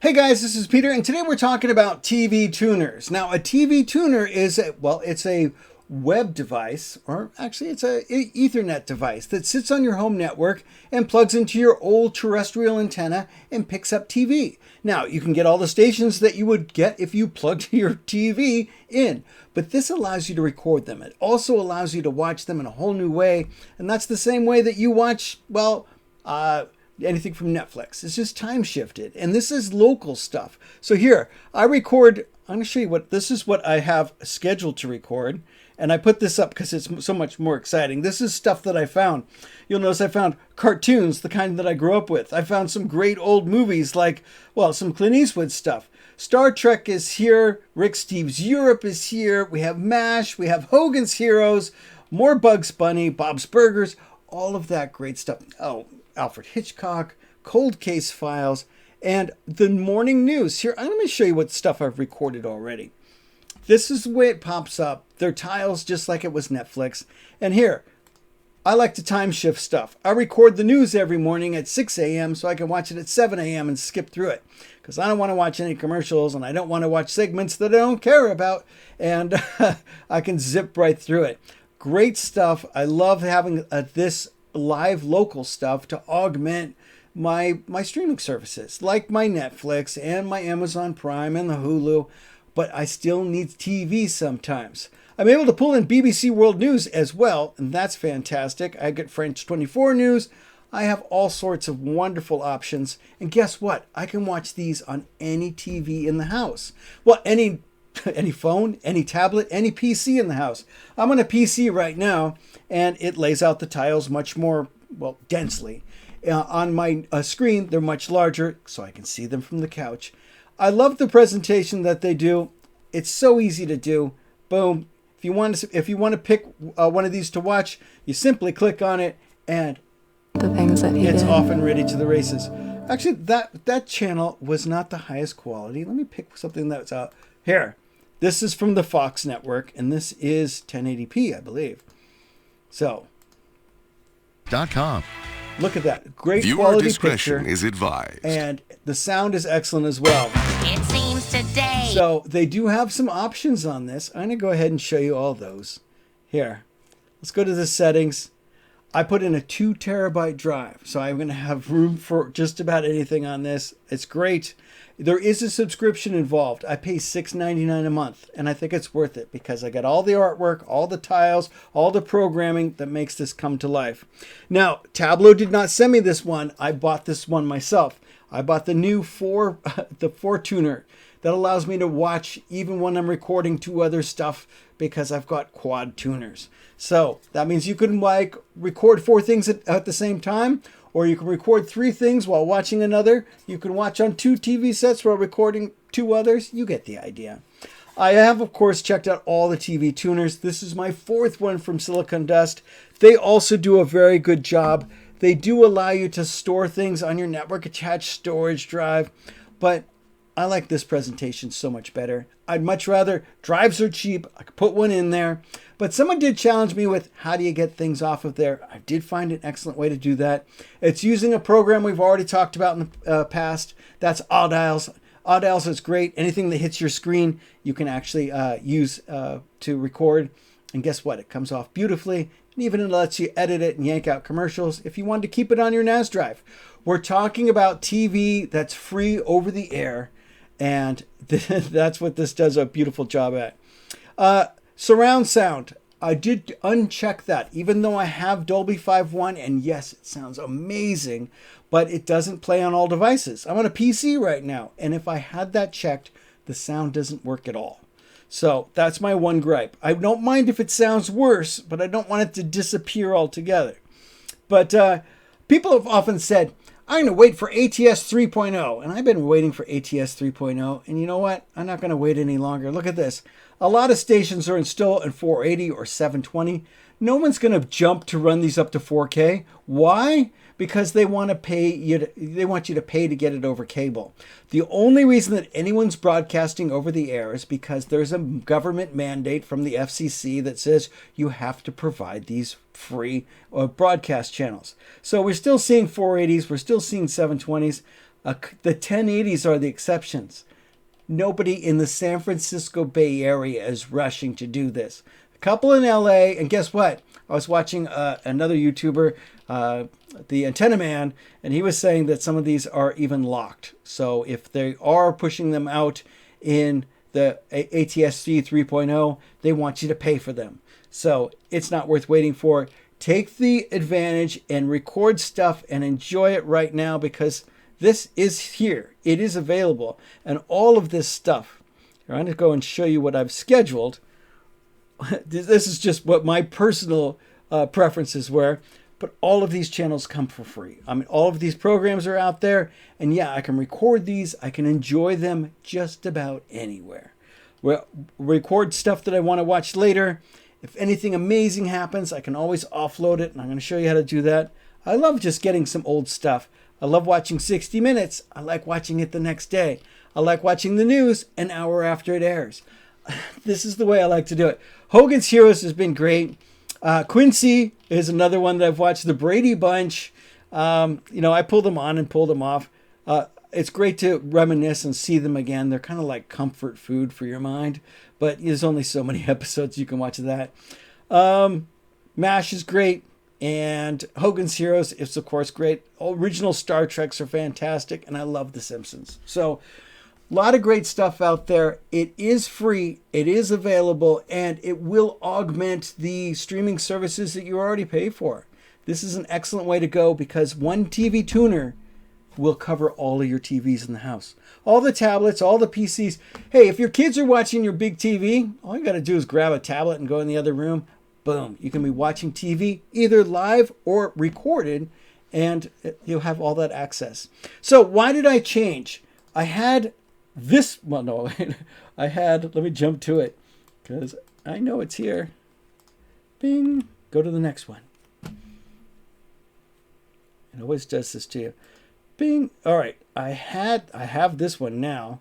Hey guys, this is Peter, and today we're talking about TV tuners. Now, a TV tuner is, it's a web device, or actually it's a Ethernet device that sits on your home network and plugs into your old terrestrial antenna and picks up TV. Now, you can get all the stations that you would get if you plugged your TV in, but this allows you to record them. It also allows you to watch them in a whole new way, and that's the same way that you watch, anything from Netflix. It's just time shifted. And this is local stuff. So here, I'm going to show you this is what I have scheduled to record. And I put this up because it's so much more exciting. This is stuff that I found. You'll notice I found cartoons, the kind that I grew up with. I found some great old movies like, some Clint Eastwood stuff. Star Trek is here. Rick Steves' Europe is here. We have MASH. We have Hogan's Heroes. More Bugs Bunny, Bob's Burgers. All of that great stuff. Oh, Alfred Hitchcock, Cold Case Files, and the morning news. Here, I'm going to show you what stuff I've recorded already. This is the way it pops up. They're tiles just like it was Netflix. And here, I like to time shift stuff. I record the news every morning at 6 a.m. so I can watch it at 7 a.m. and skip through it. Because I don't want to watch any commercials and I don't want to watch segments that I don't care about. And I can zip right through it. Great stuff. I love having this live local stuff to augment my streaming services like my Netflix and my Amazon Prime and the Hulu, but I still need TV sometimes. I'm able to pull in BBC World News as well, and that's fantastic. I get French 24 News. I have all sorts of wonderful options, and guess what? I can watch these on any TV in the house. Well, any phone, any tablet, any PC in the house. I'm on a PC right now, and it lays out the tiles much more, densely. On my screen, they're much larger, so I can see them from the couch. I love the presentation that they do. It's so easy to do. Boom. If you want to pick one of these to watch, you simply click on it, and the things that it's off and ready to the races. Actually, that channel was not the highest quality. Let me pick something that's out here. This is from the Fox network, and this is 1080p, I believe. So, .com. Look at that. Great Viewer quality discretion picture. is advised. And the sound is excellent as well. It seems today. So, they do have some options on this. I'm going to go ahead and show you all those. Here. Let's go to the settings. I put in a 2 terabyte drive, so I'm going to have room for just about anything on this. It's great. There is a subscription involved. I pay $6.99 a month, and I think it's worth it because I got all the artwork, all the tiles, all the programming that makes this come to life. Now, Tablo did not send me this one. I bought this one myself. I bought the new 4 tuner that allows me to watch even when I'm recording 2 other stuff because I've got quad tuners. So that means you can record 4 things at the same time, or you can record 3 things while watching another. You can watch on 2 TV sets while recording 2 others. You get the idea. I have, of course, checked out all the TV tuners. This is my 4th one from Silicon Dust. They also do a very good job. They do allow you to store things on your network attached storage drive, but I like this presentation so much better. I'd much rather, drives are cheap, I could put one in there, but someone did challenge me with how do you get things off of there. I did find an excellent way to do that. It's using a program we've already talked about in the past. That's Audials. Audials is great. Anything that hits your screen, you can actually use to record. And guess what? It comes off beautifully. And even it lets you edit it and yank out commercials if you wanted to keep it on your NAS drive. We're talking about TV that's free over the air. And that's what this does a beautiful job at. Surround sound. I did uncheck that, even though I have Dolby 5.1, and yes, it sounds amazing, but it doesn't play on all devices. I'm on a PC right now, and if I had that checked, the sound doesn't work at all. So that's my one gripe. I don't mind if it sounds worse, but I don't want it to disappear altogether. But people have often said, I'm going to wait for ATS 3.0. And I've been waiting for ATS 3.0. And you know what? I'm not going to wait any longer. Look at this. A lot of stations are still in 480 or 720. No one's going to jump to run these up to 4K. Why? Because they want you to pay to get it over cable. The only reason that anyone's broadcasting over the air is because there's a government mandate from the FCC that says you have to provide these free broadcast channels. So we're still seeing 480s, we're still seeing 720s, The 1080s are the exceptions. Nobody in the San Francisco Bay Area is rushing to do this. A couple in LA, and guess what? I was watching another YouTuber, the Antenna Man, and he was saying that some of these are even locked. So if they are pushing them out in the ATSC 3.0, they want you to pay for them. So it's not worth waiting for. Take the advantage and record stuff and enjoy it right now, because this is here. It is available. And all of this stuff, I'm going to go and show you what I've scheduled. This is just what my personal preferences were. But all of these channels come for free. I mean, all of these programs are out there. And yeah, I can record these. I can enjoy them just about anywhere. We'll record stuff that I want to watch later. If anything amazing happens, I can always offload it. And I'm going to show you how to do that. I love just getting some old stuff. I love watching 60 Minutes. I like watching it the next day. I like watching the news an hour after it airs. This is the way I like to do it. Hogan's Heroes has been great. Quincy is another one that I've watched. The Brady Bunch. I pull them on and pull them off. It's great to reminisce and see them again. They're kind of like comfort food for your mind. But there's only so many episodes you can watch of that. MASH is great. And Hogan's Heroes is, of course, great. Original Star Treks are fantastic. And I love The Simpsons. So a lot of great stuff out there. It is free. It is available. And it will augment the streaming services that you already pay for. This is an excellent way to go, because one TV tuner will cover all of your TVs in the house. All the tablets, all the PCs. Hey, if your kids are watching your big TV, all you got to do is grab a tablet and go in the other room. Boom. You can be watching TV either live or recorded, and you'll have all that access. So why did I change? I had this. Well, no, let me jump to it, because I know it's here. Bing. Go to the next one. It always does this to you. Bing. All right. I have this one now.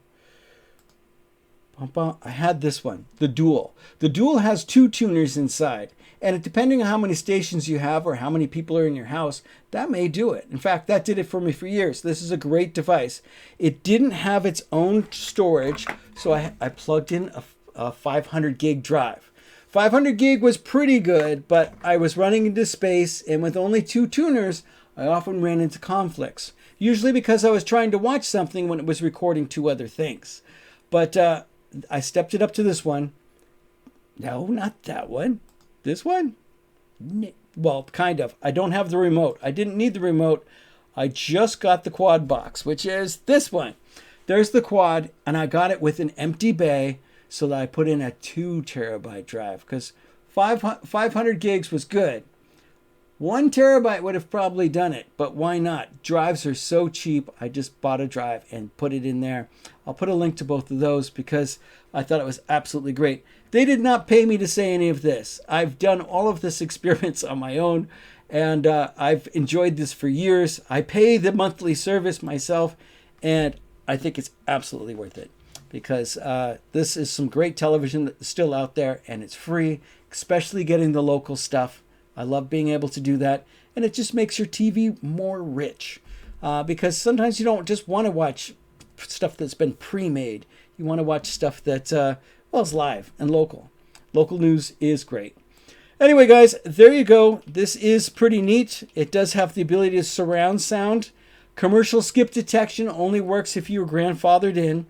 I had this one, the Dual. The Dual has two tuners inside. And depending on how many stations you have or how many people are in your house, that may do it. In fact, that did it for me for years. This is a great device. It didn't have its own storage, so I plugged in a 500 gig drive. 500 gig was pretty good, but I was running into space, and with only two tuners, I often ran into conflicts. Usually because I was trying to watch something when it was recording two other things. But I stepped it up to this one. No, not that one. This one? Well, kind of. I don't have the remote. I didn't need the remote. I just got the quad box, which is this one. There's the quad, and I got it with an empty bay, so that I put in a 2 terabyte drive, because 500 gigs was good. 1 terabyte would have probably done it, but why not? Drives are so cheap. I just bought a drive and put it in there. I'll put a link to both of those because I thought it was absolutely great. They did not pay me to say any of this. I've done all of this experiments on my own, and I've enjoyed this for years. I pay the monthly service myself, and I think it's absolutely worth it, because this is some great television that's still out there, and it's free, especially getting the local stuff. I love being able to do that, and it just makes your TV more rich, because sometimes you don't just want to watch stuff that's been pre-made. You want to watch stuff that is live and local. Local news is great. Anyway, guys, there you go. This is pretty neat. It does have the ability to surround sound. Commercial skip detection only works if you were grandfathered in.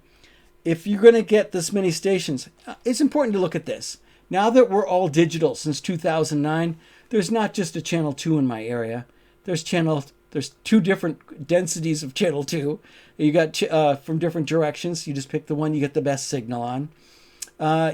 If you're going to get this many stations, it's important to look at this. Now that we're all digital since 2009, there's not just a channel 2 in my area. There's two different densities of channel 2. You got from different directions. You just pick the one you get the best signal on.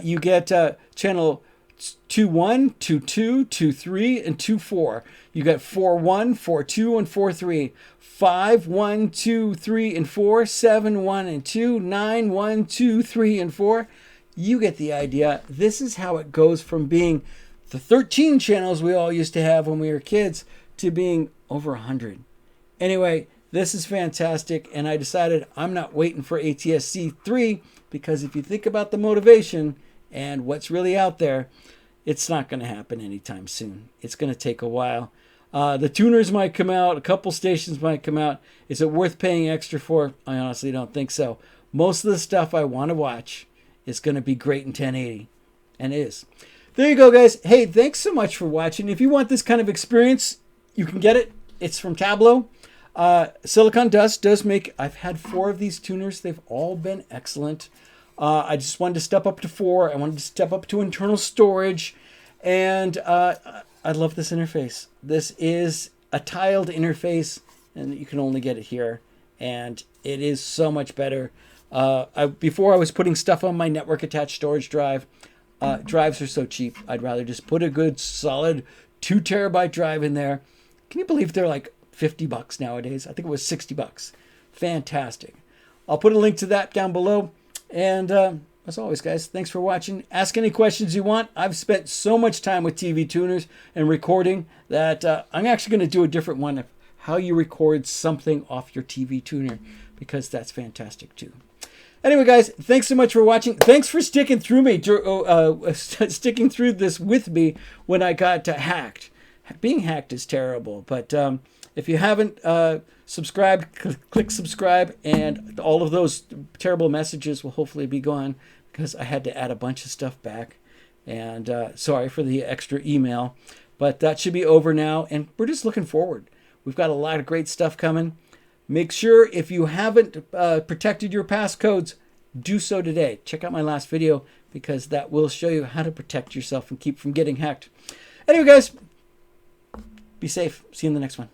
You get channel 2.1, 2.2, 2.3, and 2.4. You got 4.1, 4.2, and 4.3. 5, 1, 2, 3, and 4. 7, 1, and 2. 9, 1, 2, 3, and 4. You get the idea. This is how it goes from being the 13 channels we all used to have when we were kids to being over 100. Anyway, this is fantastic, and I decided I'm not waiting for ATSC 3, because if you think about the motivation and what's really out there, it's not going to happen anytime soon. It's going to take a while. The tuners might come out. A couple stations might come out. Is it worth paying extra for? I honestly don't think so. Most of the stuff I want to watch is going to be great in 1080. And it is. There you go, guys. Hey, thanks so much for watching. If you want this kind of experience, you can get it. It's from Tablo. Silicon Dust does make... I've had 4 of these tuners. They've all been excellent. I just wanted to step up to 4. I wanted to step up to internal storage. And I love this interface. This is a tiled interface, and you can only get it here. And it is so much better. Before I was putting stuff on my network attached storage drive. Drives are so cheap. I'd rather just put a good solid 2 terabyte drive in there. Can you believe they're like $50 nowadays? I think it was $60. Fantastic. I'll put a link to that down below. And as always, guys, thanks for watching. Ask any questions you want. I've spent so much time with TV tuners and recording that I'm actually going to do a different one of how you record something off your TV tuner, because that's fantastic too. Anyway, guys, thanks so much for watching. Thanks for sticking through sticking through this with me when I got hacked. Being hacked is terrible, but if you haven't subscribed, click subscribe, and all of those terrible messages will hopefully be gone, because I had to add a bunch of stuff back. And sorry for the extra email, but that should be over now, and we're just looking forward. We've got a lot of great stuff coming. Make sure, if you haven't protected your passcodes, do so today. Check out my last video, because that will show you how to protect yourself and keep from getting hacked. Anyway, guys, be safe. See you in the next one.